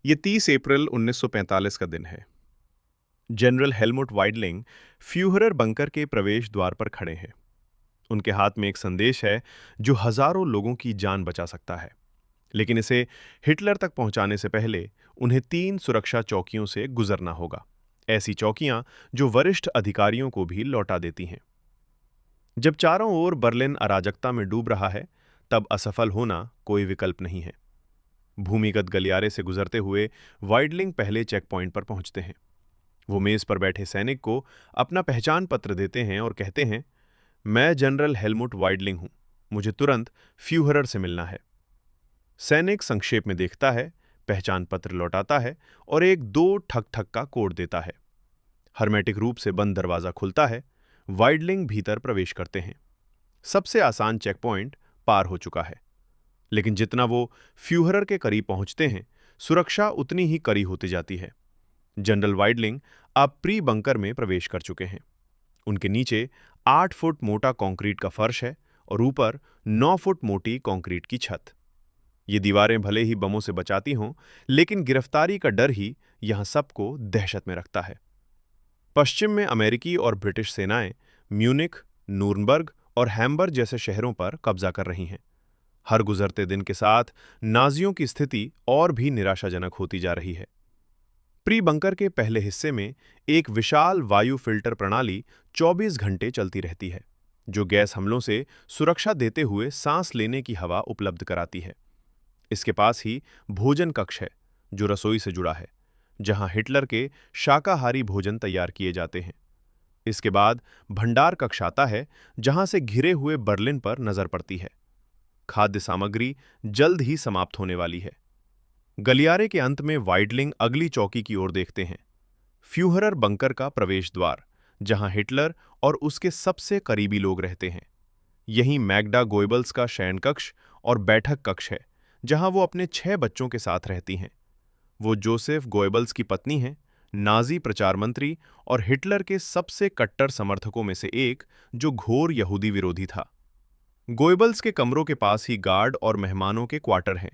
ये 30 अप्रैल 1945 का दिन है। जनरल हेलमुट वाइडलिंग फ्यूहरर बंकर के प्रवेश द्वार पर खड़े हैं। उनके हाथ में एक संदेश है जो हजारों लोगों की जान बचा सकता है। लेकिन इसे हिटलर तक पहुंचाने से पहले उन्हें 3 सुरक्षा चौकियों से गुजरना होगा। ऐसी चौकियां जो वरिष्ठ अधिकारियों को भी लौटा देती हैं। जब चारों ओर बर्लिन अराजकता में डूब रहा है, तब असफल होना कोई विकल्प नहीं है। भूमिगत गलियारे से गुजरते हुए वाइडलिंग पहले चेक पॉइंट पर पहुंचते हैं। वो मेज पर बैठे सैनिक को अपना पहचान पत्र देते हैं और कहते हैं, मैं जनरल हेलमुट वाइडलिंग हूं। मुझे तुरंत फ्यूहरर से मिलना है। सैनिक संक्षेप में देखता है, पहचान पत्र लौटाता है और एक 2 ठक ठक का कोड देता है। हर्मेटिक रूप से बंद दरवाजा खुलता है। वाइडलिंग भीतर प्रवेश करते हैं। सबसे आसान चेक पॉइंट पार हो चुका है। लेकिन जितना वो फ्यूहरर के करीब पहुंचते हैं, सुरक्षा उतनी ही कड़ी होती जाती है। जनरल वाइडलिंग अब प्री बंकर में प्रवेश कर चुके हैं। उनके नीचे 8 फुट मोटा कंक्रीट का फर्श है और ऊपर 9 फुट मोटी कंक्रीट की छत। ये दीवारें भले ही बमों से बचाती हों, लेकिन गिरफ्तारी का डर ही यहां सबको दहशत में रखता है। पश्चिम में अमेरिकी और ब्रिटिश सेनाएं म्यूनिख, नूरनबर्ग और हैम्बर्ग जैसे शहरों पर कब्जा कर रही हैं। हर गुजरते दिन के साथ नाजियों की स्थिति और भी निराशाजनक होती जा रही है। प्री बंकर के पहले हिस्से में एक विशाल वायु फिल्टर प्रणाली 24 घंटे चलती रहती है, जो गैस हमलों से सुरक्षा देते हुए सांस लेने की हवा उपलब्ध कराती है। इसके पास ही भोजन कक्ष है, जो रसोई से जुड़ा है, जहां हिटलर के शाकाहारी भोजन तैयार किए जाते हैं। इसके बाद भंडार कक्ष आता है, जहां से घिरे हुए बर्लिन पर नजर पड़ती है। खाद्य सामग्री जल्द ही समाप्त होने वाली है। गलियारे के अंत में वाइडलिंग अगली चौकी की ओर देखते हैं। फ्यूहरर बंकर का प्रवेश द्वार, जहां हिटलर और उसके सबसे करीबी लोग रहते हैं। यहीं मैग्डा गोएबल्स का शयन कक्ष और बैठक कक्ष है, जहां वो अपने 6 बच्चों के साथ रहती हैं। वो जोसेफ गोएबल्स की पत्नी हैं, नाजी प्रचार मंत्री और हिटलर के सबसे कट्टर समर्थकों में से एक, जो घोर यहूदी विरोधी था। गोएबल्स के कमरों के पास ही गार्ड और मेहमानों के क्वार्टर हैं।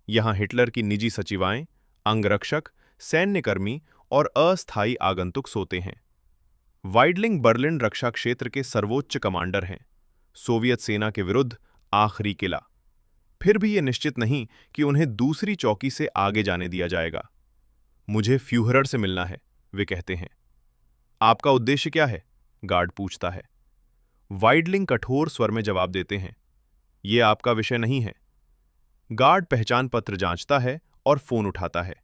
यहां हिटलर की निजी सचिवाएं, अंगरक्षक, सैन्यकर्मी और अस्थायी आगंतुक सोते हैं। वाइडलिंग बर्लिन रक्षा क्षेत्र के सर्वोच्च कमांडर हैं, सोवियत सेना के विरुद्ध आखिरी किला। फिर भी यह निश्चित नहीं कि उन्हें दूसरी चौकी से आगे जाने दिया जाएगा। मुझे फ्यूहरर से मिलना है, वे कहते हैं। आपका उद्देश्य क्या है? गार्ड पूछता है। वाइडलिंग कठोर स्वर में जवाब देते हैं, यह आपका विषय नहीं है। गार्ड पहचान पत्र जांचता है और फोन उठाता है।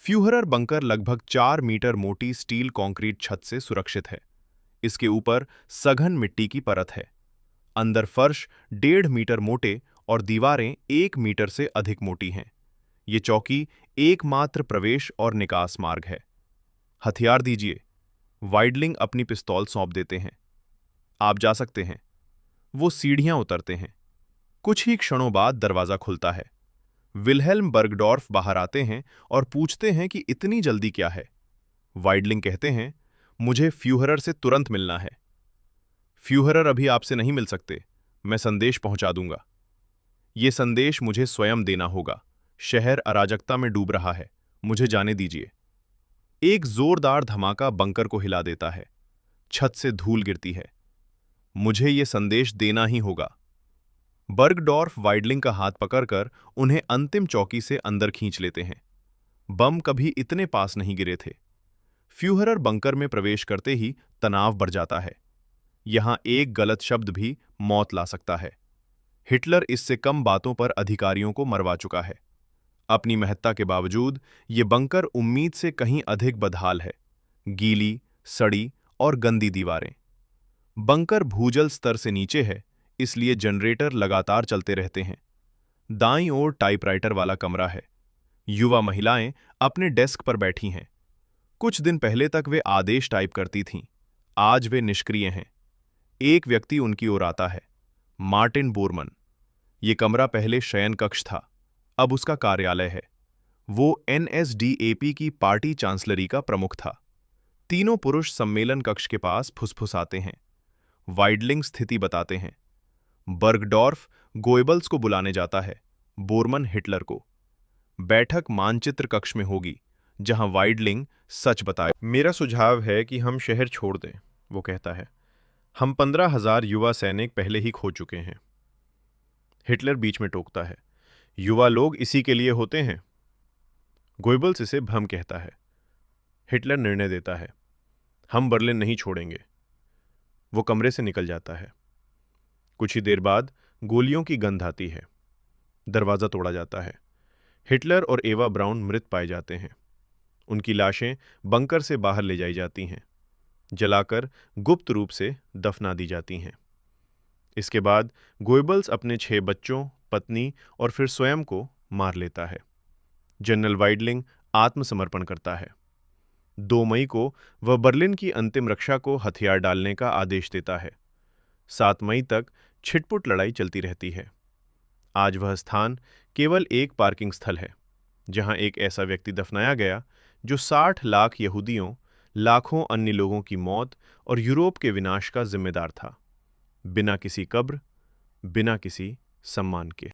फ्यूहरर बंकर लगभग 4 मीटर मोटी स्टील कंक्रीट छत से सुरक्षित है। इसके ऊपर सघन मिट्टी की परत है। अंदर फर्श 1.5 मीटर मोटे और दीवारें 1 मीटर से अधिक मोटी हैं। ये चौकी एकमात्र प्रवेश और निकास मार्ग है। हथियार दीजिए। वाइडलिंग अपनी पिस्तौल सौंप देते हैं। आप जा सकते हैं। वो सीढ़ियां उतरते हैं। कुछ ही क्षणों बाद दरवाजा खुलता है। विल्हेल्म बर्गडॉर्फ बाहर आते हैं और पूछते हैं कि इतनी जल्दी क्या है। वाइडलिंग कहते हैं, मुझे फ्यूहरर से तुरंत मिलना है। फ्यूहरर अभी आपसे नहीं मिल सकते। मैं संदेश पहुंचा दूंगा। ये संदेश मुझे स्वयं देना होगा। शहर अराजकता में डूब रहा है। मुझे जाने दीजिए। एक जोरदार धमाका बंकर को हिला देता है। छत से धूल गिरती है। मुझे ये संदेश देना ही होगा। बर्गडॉर्फ वाइडलिंग का हाथ पकड़कर उन्हें अंतिम चौकी से अंदर खींच लेते हैं। बम कभी इतने पास नहीं गिरे थे। फ्यूहरर बंकर में प्रवेश करते ही तनाव बढ़ जाता है। यहां एक गलत शब्द भी मौत ला सकता है। हिटलर इससे कम बातों पर अधिकारियों को मरवा चुका है। अपनी महत्ता के बावजूद ये बंकर उम्मीद से कहीं अधिक बदहाल है। गीली, सड़ी और गंदी दीवारें। बंकर भूजल स्तर से नीचे है, इसलिए जनरेटर लगातार चलते रहते हैं। दाईं ओर टाइपराइटर वाला कमरा है। युवा महिलाएं अपने डेस्क पर बैठी हैं। कुछ दिन पहले तक वे आदेश टाइप करती थीं। आज वे निष्क्रिय हैं। एक व्यक्ति उनकी ओर आता है, मार्टिन बोरमन। ये कमरा पहले शयन कक्ष था, अब उसका कार्यालय है। वो एनएसडीएपी की पार्टी चांसलरी का प्रमुख था। तीनों पुरुष सम्मेलन कक्ष के पास फुसफुसाते हैं। वाइडलिंग स्थिति बताते हैं। बर्गडॉर्फ गोएबल्स को बुलाने जाता है, बोरमन हिटलर को। बैठक मानचित्र कक्ष में होगी, जहां वाइडलिंग सच बताए। मेरा सुझाव है कि हम शहर छोड़ दें, वो कहता है। हम 15,000 युवा सैनिक पहले ही खो चुके हैं। हिटलर बीच में टोकता है, युवा लोग इसी के लिए होते हैं। गोइबल्स इसे भ्रम कहता है। हिटलर निर्णय देता है, हम बर्लिन नहीं छोड़ेंगे। वो कमरे से निकल जाता है। कुछ ही देर बाद गोलियों की गंध आती है। दरवाजा तोड़ा जाता है। हिटलर और एवा ब्राउन मृत पाए जाते हैं। उनकी लाशें बंकर से बाहर ले जाई जाती हैं, जलाकर गुप्त रूप से दफना दी जाती हैं। इसके बाद गोइबल्स अपने 6 बच्चों, पत्नी और फिर स्वयं को मार लेता है। जनरल वाइडलिंग आत्मसमर्पण करता है। 2 मई को वह बर्लिन की अंतिम रक्षा को हथियार डालने का आदेश देता है। 7 मई तक छिटपुट लड़ाई चलती रहती है। आज वह स्थान केवल एक पार्किंग स्थल है, जहां एक ऐसा व्यक्ति दफनाया गया जो 60 लाख यहूदियों, लाखों अन्य लोगों की मौत और यूरोप के विनाश का जिम्मेदार था, बिना किसी कब्र, बिना किसी सम्मान के।